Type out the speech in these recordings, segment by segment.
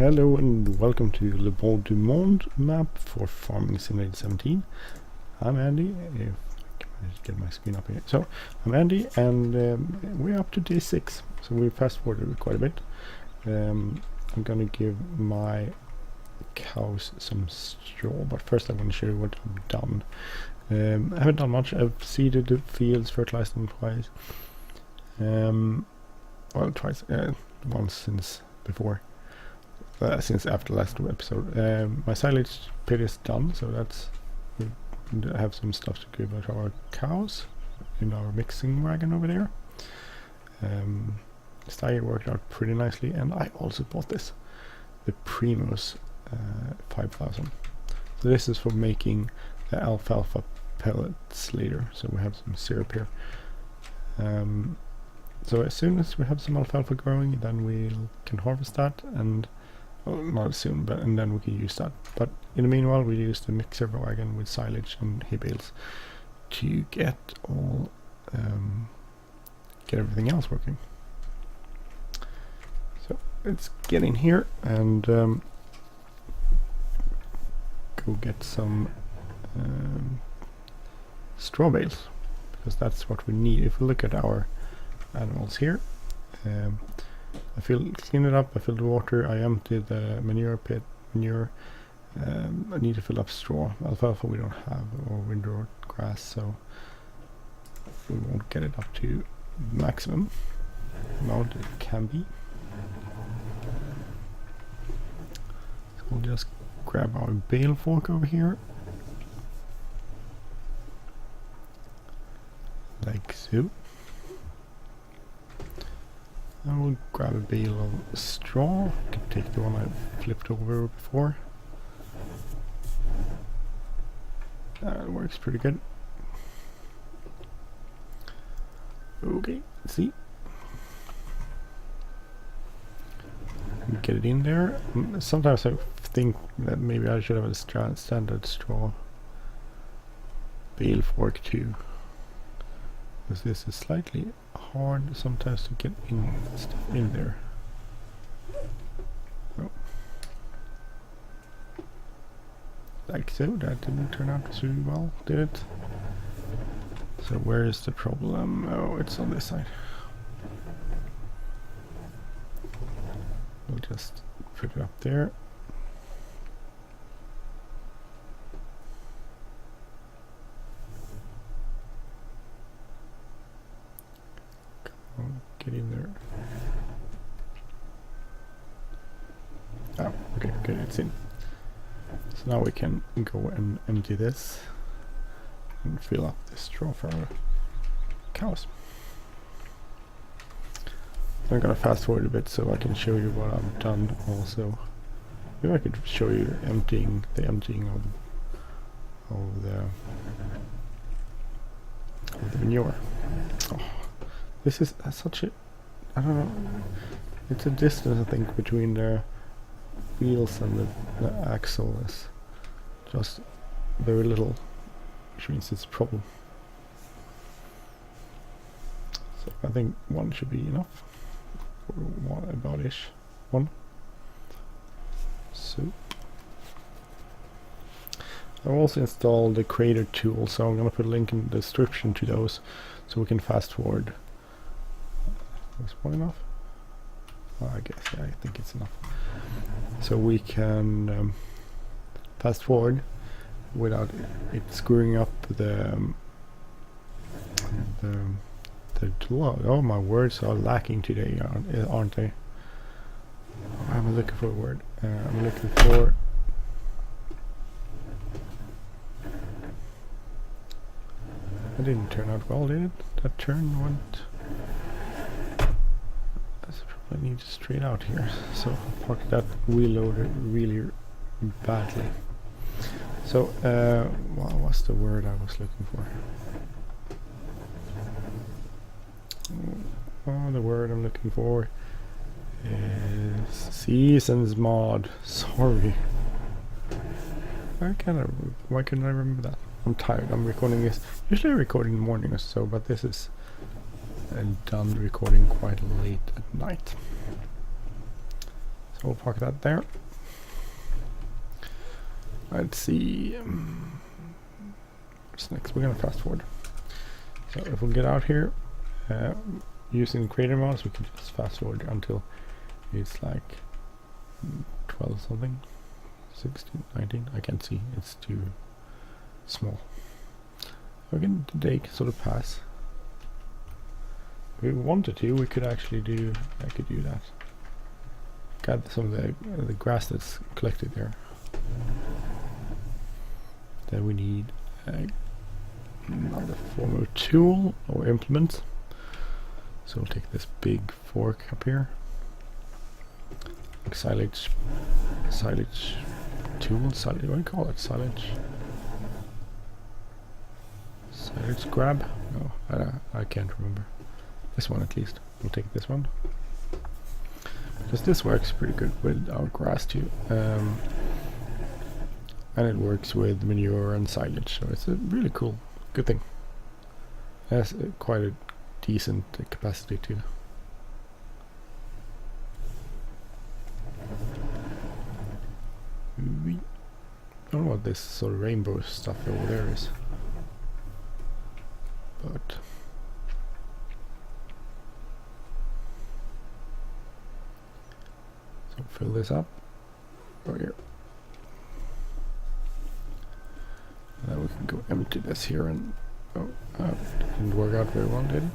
Hello and welcome to the Bout Du Monde map for Farming Simulator 17. I'm Andy, if I can manage to get my screen up here. So, I'm Andy and we're up to day 6, so we fast forwarded quite a bit. I'm gonna give my cows some straw, but first I want to show you what I've done. I haven't done much. I've seeded the fields, fertilized them twice. Well, twice, once since before. Since after last episode. My silage pit is done, so that's we have some stuff to give out to our cows in our mixing wagon over there. Steiger worked out pretty nicely, and I also bought this, the Primus 5000. So this is for making the alfalfa pellets later. So we have some syrup here. So as soon as we have some alfalfa growing, then we can harvest that, and well, not soon, but and then we can use that. But in the meanwhile, we use the mixer wagon with silage and hay bales to get all get everything else working. So let's get in here and go get some straw bales, because that's what we need. If we look at our animals here, I cleaned it up, I filled the water, I emptied the manure pit, I need to fill up straw. Alfalfa we don't have, or windrow grass, so we won't get it up to maximum amount it can be. So we'll just grab our bale fork over here, like so. I will grab a bale of straw. I can take the one I flipped over before. That works pretty good. Okay, let's see. Get it in there. Sometimes I think that maybe I should have a standard straw bale fork too, because this is slightly hard sometimes to get stuff in there. Oh. Like so, that didn't turn out too well, did it? So where is the problem? Oh, it's on this side. We'll just put it up there. Get in there. Oh, okay, good, it's in. So now we can go and empty this and fill up the straw for our cows. So I'm gonna fast forward a bit so I can show you what I've done also. Maybe I could show you the emptying of the manure. Oh. This is such a, I don't know, it's a distance I think between the wheels and the axle is just very little, which means it's a problem. So I think one should be enough, or one about-ish, one. So I've also installed the creator tool, so I'm going to put a link in the description to those so we can fast forward. Is one enough? Oh, I guess, yeah, I think it's enough. So we can fast forward without it screwing up the tool. Oh, my words are lacking today, aren't they? I'm looking for a word. I'm looking for. That didn't turn out well, did it? That turn went. I need to straight out here, so I'll park that wheel loader really badly. So, what was the word I was looking for? Oh, the word I'm looking for is seasons mod. Sorry. Why couldn't I remember that? I'm tired. I'm recording this. Usually I record in the morning or so, but this is done recording quite late at night. We'll park that there. Let's see. What's next? We're gonna fast forward. So if we get out here, using the creator mouse, we can just fast forward until it's like 12 something, 16, 19. I can't see. It's too small. Again, the day can sort of pass. If we wanted to, we could actually do. I could do that. Gather some of the grass that's collected there. Then we need another form of tool or implement. So we'll take this big fork up here. Silage tool. Silage. What do you call it? Silage. Silage grab? No, I can't remember. This one at least. We'll take this one. Because this works pretty good with our grass too. And it works with manure and silage, so it's a really cool, good thing. It has quite a decent capacity too. I don't know what this sort of rainbow stuff over there is. But so fill this up over here. And then we can go empty this here and didn't work out very well, did it?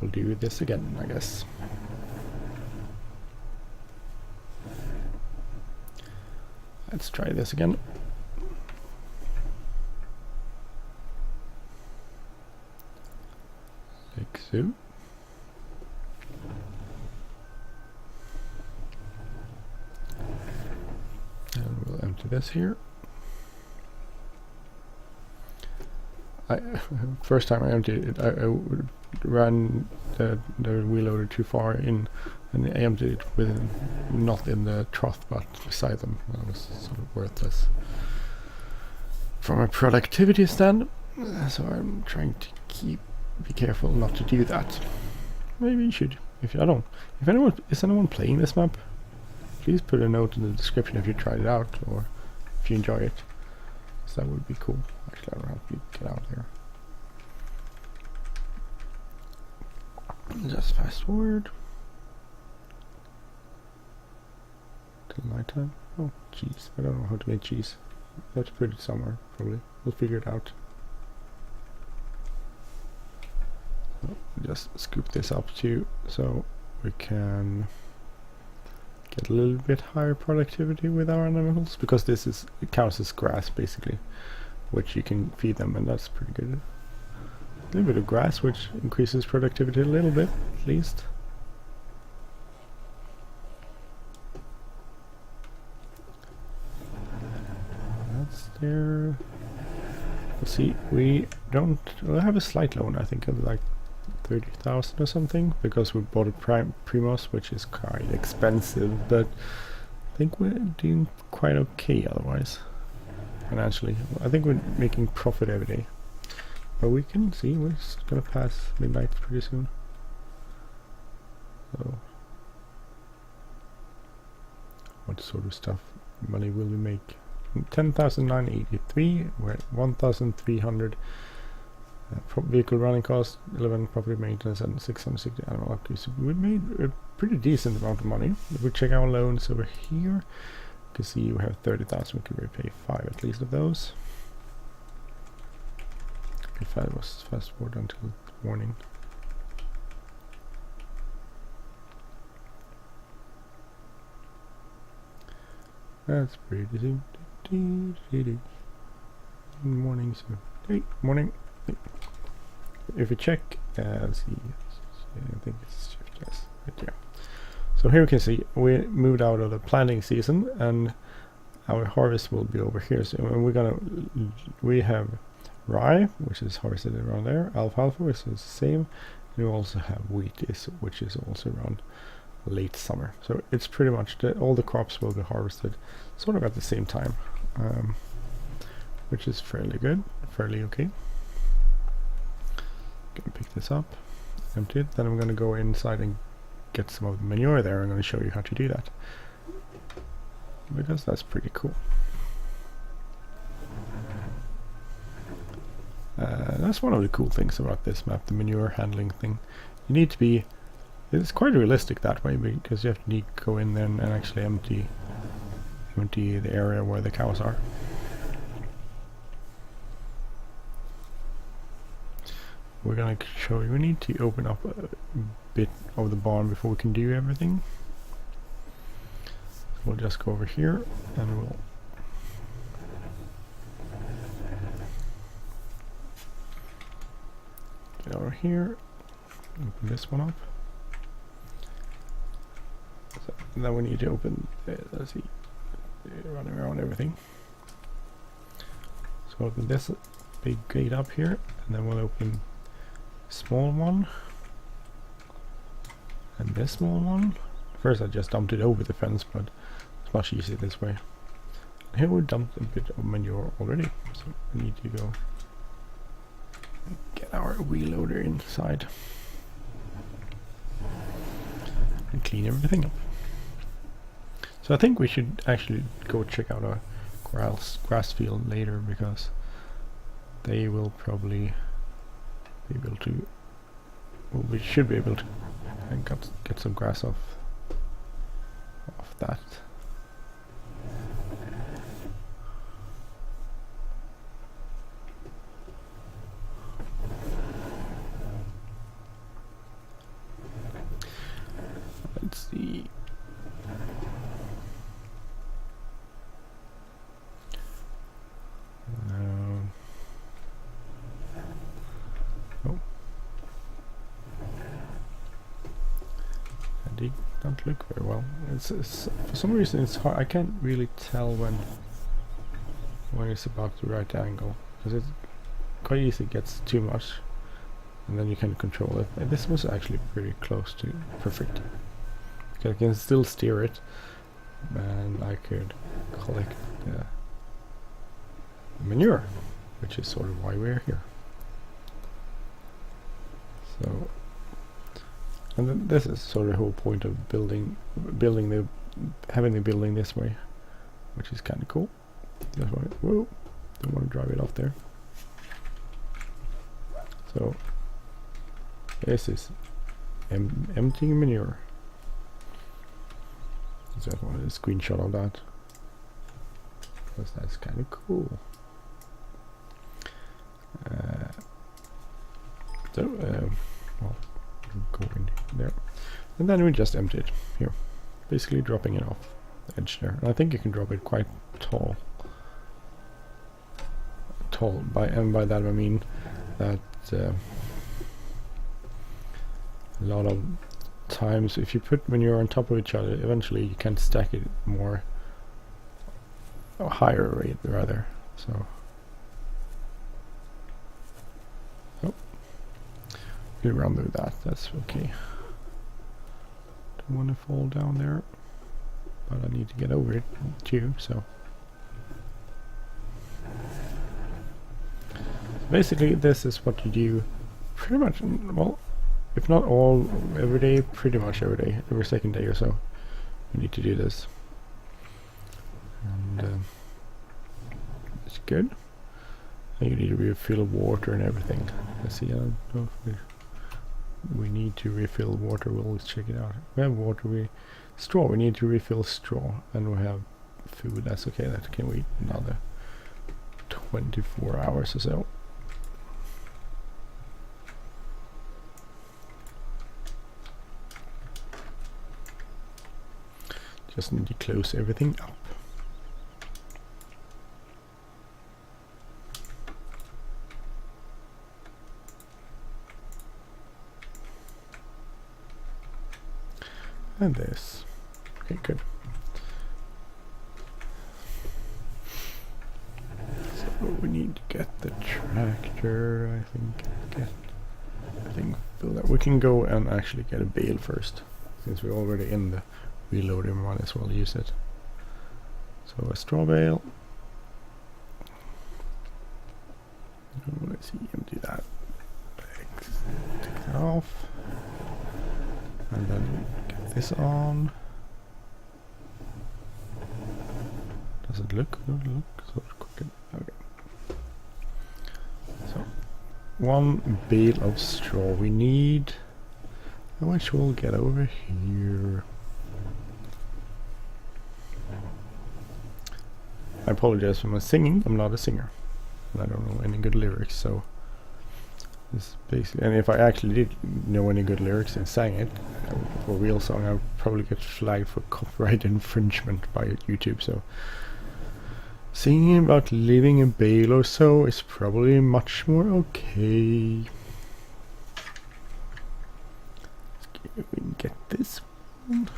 We'll do this again, I guess. Let's try this again. Like so. And we'll empty this here. First time I emptied it, I ran the wheel loader too far in, and I emptied it with not in the trough but beside them. That was sort of worthless from a productivity stand. So I'm trying to be careful not to do that. Maybe you should. If anyone is anyone playing this map, please put a note in the description if you tried it out or if you enjoy it. So that would be cool. Actually, I don't have to get out there. Just fast forward till nighttime. Oh, cheese! I don't know how to make cheese. That's pretty somewhere, probably. We'll figure it out. So just scoop this up too, so we can get a little bit higher productivity with our animals, because it counts as grass basically, which you can feed them, and that's pretty good. A little bit of grass, which increases productivity a little bit, at least. That's there. Let's see, we'll have a slight loan, I think, of like 30,000 or something, because we bought a Primos, which is quite expensive, but I think we're doing quite okay otherwise, financially. I think we're making profit every day. But we can see we're gonna pass midnight pretty soon. So, what sort of stuff money will we make? 10,983. We're at 1,300. Vehicle running cost, 11 property maintenance, and 660 animal upkeep. So we made a pretty decent amount of money. If we check our loans over here, you can see we have 30,000. We could repay 5 at least of those. If I was fast forward until morning. That's pretty easy. Morning, so hey, morning. If we check, let's see, I think it's shift S right there. So here we can see we moved out of the planting season, and our harvest will be over here. So we have rye, which is harvested around there, alfalfa, which is the same, and we also have wheat, which is also around late summer. So it's pretty much all the crops will be harvested sort of at the same time, which is fairly good, fairly okay. Gonna pick this up, empty it, then I'm gonna go inside and get some of the manure there. I'm going to show you how to do that, because that's pretty cool. That's one of the cool things about this map, the manure handling thing. You need to be, it's quite realistic that way, because you have to go in there and actually empty the area where the cows are. We're gonna show you, we need to open up a bit of the barn before we can do everything. So we'll just go over here and we'll get over here, open this one up. So now we need to open, let's see, running around everything. So open this big gate up here, and then we'll open small one and this small one. First I just dumped it over the fence, but it's much easier this way. And here we dumped a bit of manure already, so we need to go get our wheel loader inside and clean everything up. So I think we should actually go check out a grass field later, because they will probably be able to, well, we should be able to get some grass off that. Let's see. They don't look very well. It's for some reason it's hard. I can't really tell when it's about the right angle, because it quite easily gets too much, and then you can control it. And this was actually pretty close to perfect. I can still steer it, and I could collect the manure, which is sort of why we're here. So, and then this is sort of the whole point of having the building this way, which is kind of cool. That's why, whoa, don't want to drive it off there. So this is emptying manure. So I wanted a screenshot of that, because that's kind of cool. Well, go in there, and then we just empty it here, basically dropping it off the edge there. And I think you can drop it quite tall. By that I mean that a lot of times if you put manure on top of each other, eventually you can stack it more, or higher rate rather. So we run with that, that's okay. Don't want to fall down there, but I need to get over it too, so basically this is what you do pretty much, well, if not all, every day, pretty much every day, every second day or so you need to do this. And it's good. And you need to refill water and everything. Let's see, I don't know if we need to refill water. We'll always check it out. We have water, straw, we need to refill straw, and we have food. That's okay, that can wait another 24 hours or so. Just need to close everything up. And this. Okay, good. So we need to get the tractor, I think. Fill that. We can go and actually get a bale first, since we're already in the reloading, might as well use it. So a straw bale. Let's see, empty that. Take that off. And then we this on. Does it look good? Okay. So, 1 bale of straw we need, which we'll get over here. I apologize for my singing. I'm not a singer, and I don't know any good lyrics, so this is basically. And if I actually did know any good lyrics and sang it for a real song, I would probably get flagged for copyright infringement by YouTube. So singing about living a bale or so is probably much more okay. We can get this one.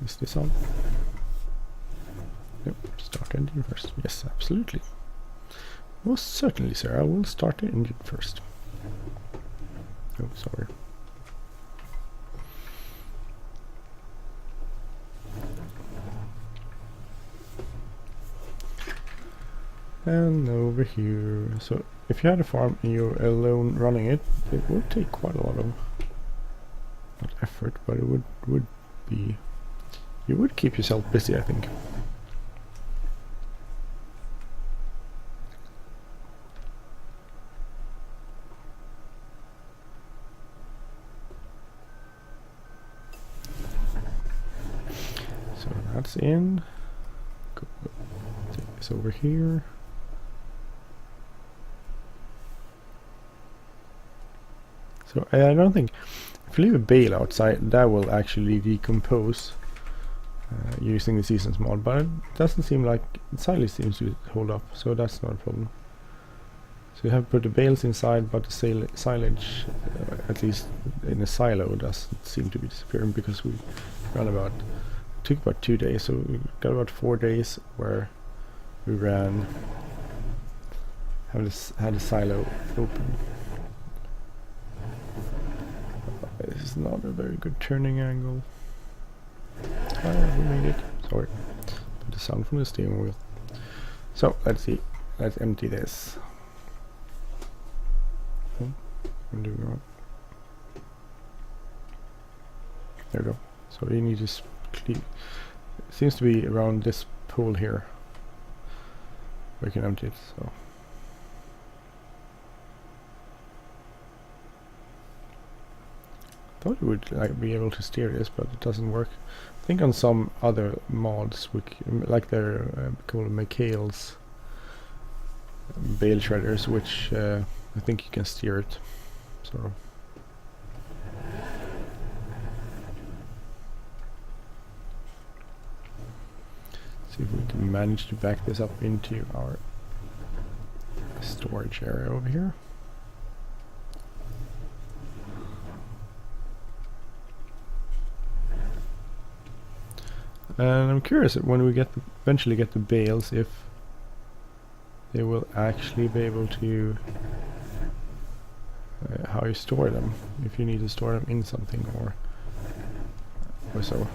Is this on? Yep, start engine first. Yes, absolutely. Most certainly, sir. I will start the engine first. Oh, sorry. And over here. So, if you had a farm and you're alone running it, it would take quite a lot of not effort, but it would be. You would keep yourself busy, I think. That's in. Go, take this over here. So I don't think if you leave a bale outside, that will actually decompose using the seasons mod, but it doesn't seem like silage seems to hold up, so that's not a problem. So you have to put the bales inside, but the silage, at least in a silo, doesn't seem to be disappearing because we ran about. Took about 2 days, so we got about 4 days where we had a silo open. This is not a very good turning angle. We made it. Sorry. Put the sound from the steering wheel. So let's see. Let's empty this. I'm doing wrong. There we go. So you need to it seems to be around this pool here. We can empty it. So thought you would be able to steer this, but it doesn't work. I think on some other mods, like their called McHale's Bale shredders, which I think you can steer it. So. See if we can manage to back this up into our storage area over here. And I'm curious when we eventually get the bales, if they will actually be able to how you store them, if you need to store them in something or so.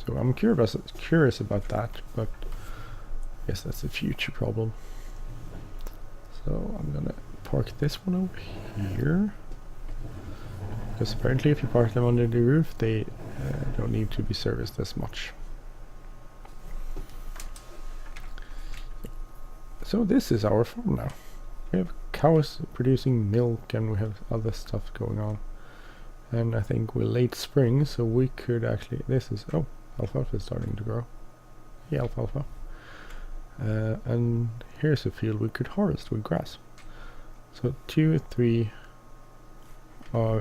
So I'm curious about that, but I guess that's a future problem. So I'm gonna park this one over here, because apparently if you park them under the roof, they don't need to be serviced as much. So this is our farm now. We have cows producing milk and we have other stuff going on. And I think we're late spring, so we could actually, oh, alfalfa is starting to grow. Yeah, alfalfa. And here's a field we could harvest with grass. So 2 or 3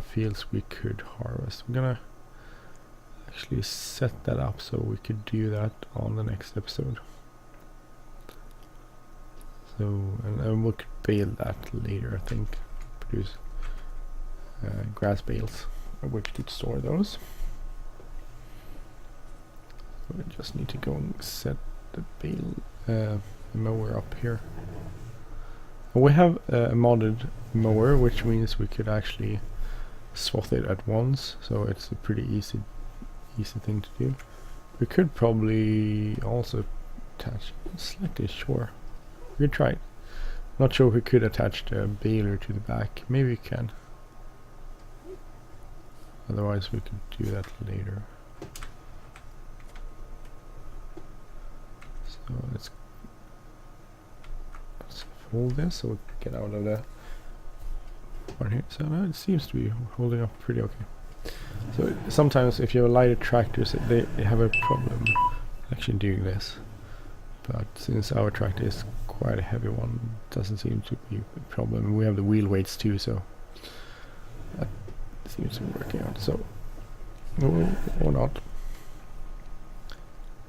fields we could harvest. I'm gonna actually set that up so we could do that on the next episode. So, and we could bale that later, I think. Produce grass bales, we could store those. So I just need to go and set the bale mower up here. We have a modded mower, which means we could actually swath it at once, so it's a pretty easy thing to do. We could probably also attach slightly short. We could try it. Not sure if we could attach the baler to the back. Maybe we can. Otherwise we could do that later. So let's fold this so we get out of the one here. So now it seems to be holding up pretty okay. So sometimes if you have lighter tractors, they have a problem actually doing this. But since our tractor is quite a heavy one, it doesn't seem to be a problem. We have the wheel weights too, so that seems to be working out. So, or not.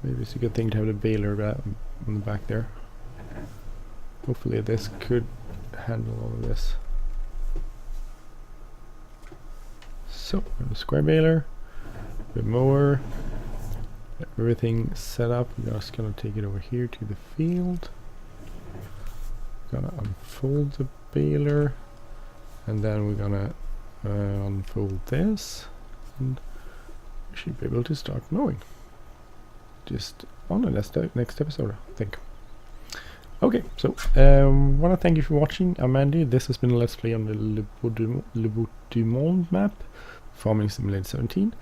Maybe it's a good thing to have the baler on the back there. Hopefully this could handle all of this. So, we have a square baler, the mower, everything set up. We're just gonna take it over here to the field. Gonna unfold the baler, and then we're gonna unfold this, and we should be able to start mowing. Just on the next episode, I think. Okay, so wanna thank you for watching. I'm Andy. This has been a Let's Play on the Bout Du Monde map, Farming Simulator 17.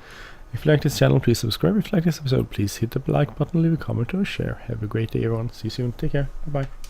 If you like this channel, please subscribe. If you like this episode, please hit the like button, leave a comment or a share. Have a great day, everyone. See you soon. Take care. Bye bye.